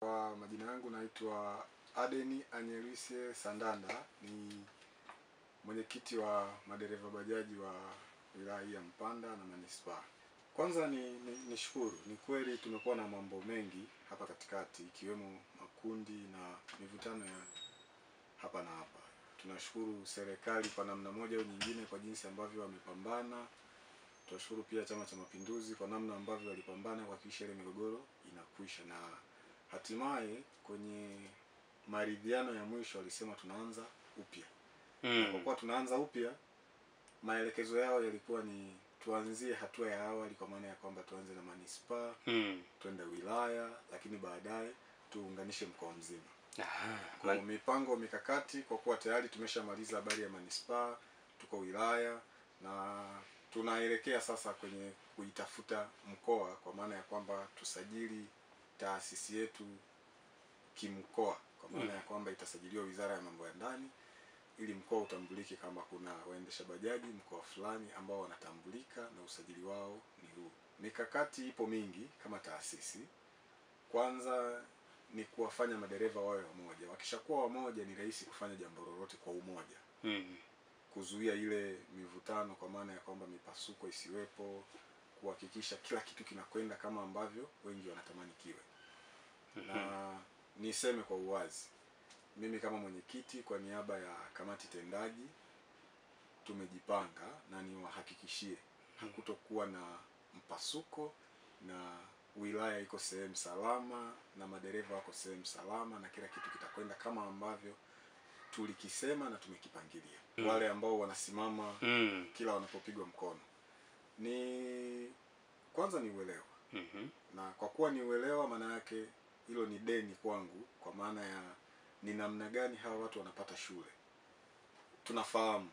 Kwa majina yangu naitwa Adeni Anyelise Sandanda, ni mwenyekiti wa madereva bajaji wa wilaya ya Mpanda na manispaa. Kwanza nishukuru, ni kweli tumekuwa na mambo mengi hapa katikati ikiwemo makundi na mivutano ya hapa na hapa. Tunashukuru serikali kwa namna moja au nyingine kwa jinsi ambavyo wamepambana. Tunashukuru pia Chama cha Mapinduzi kwa namna ambavyo walipambana kuhakikisha ile migogoro inakwisha, na hatimaye kwenye maridhiano ya mwisho walisema tunaanza upya. Kwa kuwa tunaanza upya, maelekezo yao yalikuwa ni tuanzie hatua ya awali, kwa maana ya kwamba tuanze na manispaa, twende wilaya, lakini baadaye tuunganishe mkoa mzima. Kwa mipango mikakati, kwa kuwa tayari tumeshamaliza habari ya manispaa, tuko wilaya na tunaelekea sasa kwenye kuitafuta mkoa, kwa maana ya kwamba tusajili taasisi yetu kimkoa, kwa maana ya kwamba itasajiliwa Wizara ya Mambo ya Ndani ili mkoa utambulike kama kuna waendesha bajaji mkoa fulani ambao wanatambulika na usajili wao ni huu. Mikakati ipo mingi kama taasisi. Kwanza ni kuwafanya madereva wawe wamoja. Wakishakuwa wamoja ni rahisi kufanya jambo lolote kwa umoja. Kuzuia ile mivutano, kwa maana ya kwamba mipasuko isiwepo, kuhakikisha kila kitu kinakwenda kama ambavyo wengi wanatamani kiwe. Na niseme kwa uwazi, mimi kama mwenyekiti kwa niaba ya kamati tendaji tumejipanga na niwahakikishie hakutokuwa na mpasuko, na wilaya iko sehemu salama na madereva wako sehemu salama, na kila kitu kitakwenda kama ambavyo tulikisema na tumekipangilia. Wale ambao wanasimama kila wanapopigwa mkono, ni kwanza ni uelewa. Na kwa kuwa ni uelewa, maana yake hilo ni deni kwangu, kwa maana ya ni namna gani hawa watu wanapata shule. Tunafahamu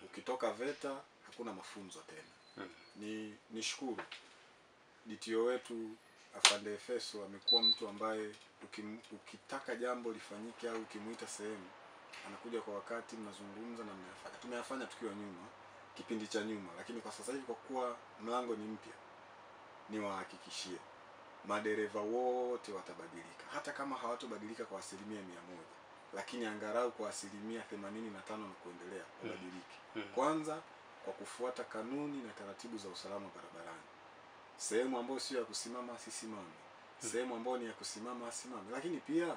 ukitoka VETA hakuna mafunzo tena. Nishukuru DTO wetu Afande Efeso amekuwa mtu ambaye ukitaka jambo lifanyike au ukimuita sehemu anakuja kwa wakati, mnazungumza na mnafanya. Tumeyafanya tukiwa nyuma, kipindi cha nyuma, lakini kwa sasa hivi kwa kuwa mlango ni mpya, niwahakikishie madereva wote watabadilika. Hata kama hawatobadilika kwa 100%, lakini angalau kwa 85% na kuendelea kubadilika. Kwanza kwa kufuata kanuni na taratibu za usalama barabarani. Sehemu ambayo sio ya kusimama asisimame, sehemu ambayo ni ya kusimama asimame. Lakini pia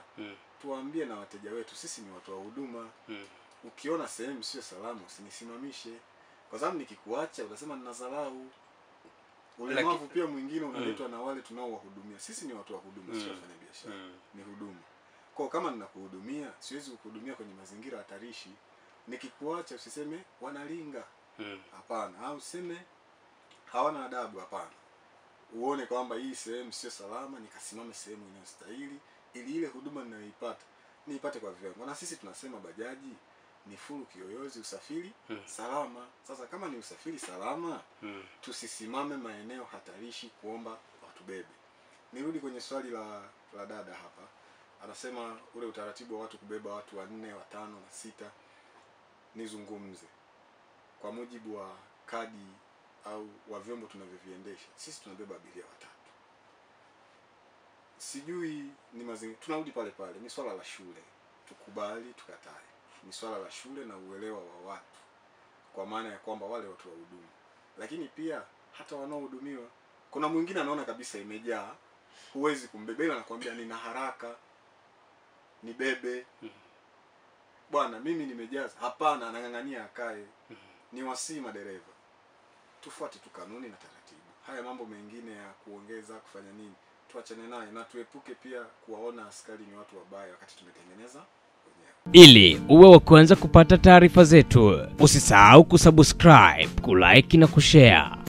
tuwaambie na wateja wetu, sisi ni watu wa huduma. Ukiona sehemu sio salama usinisimamishe, kwa sababu nikikuacha utasema ninadharau. Ulemavu pia mwingine unaletwa na wale tunaowahudumia. Sisi ni watu wa huduma, sio wafanya biashara. Ni huduma. Kwa kama ninakuhudumia, siwezi kukuhudumia kwenye mazingira hatarishi. Nikikuacha usiseme wanalinga. Hapana. Au useme hawana adabu. Hapana. Uone kwamba hii sehemu sio salama, nikasimame sehemu inayostahili ili ile huduma ninayoipata niipate kwa viwango. Na sisi tunasema bajaji ni furu kiyoyozi, usafiri salama. Sasa kama ni usafiri salama, tusisimame maeneo hatarishi kuomba watu bebe. Nirudi kwenye swali la dada hapa. Anasema ule utaratibu wa watu kubeba watu 4, 5 na 6. Nizungumze kwa mujibu wa kadi au wa vyombo tunavyoviendesha, sisi tunabeba abiria 3. Sijui ni mazingira, tunarudi pale pale, ni swala la shule. Tukubali tukatae, ni swala la shule na uelewa wa watu, kwa maana ya kwamba wale watu wa huduma. Lakini pia hata wanaohudumiwa, kuna mwingine anaona kabisa imejaa, huwezi kumbebela, anakuambia nina haraka nibebe. Bwana mimi nimejaza. Hapana, anang'ang'ania akae. Ni wasii madereva, tufuate tu kanuni na taratibu. Haya mambo mengine ya kuongeza kufanya nini, tuachane naye, na tuepuke pia kuwaona askari ni watu wabaya wakati tumetengeneza wenyewe. Ili uwe wa kwanza kupata taarifa zetu, usisahau kusubscribe, kulike na kushare.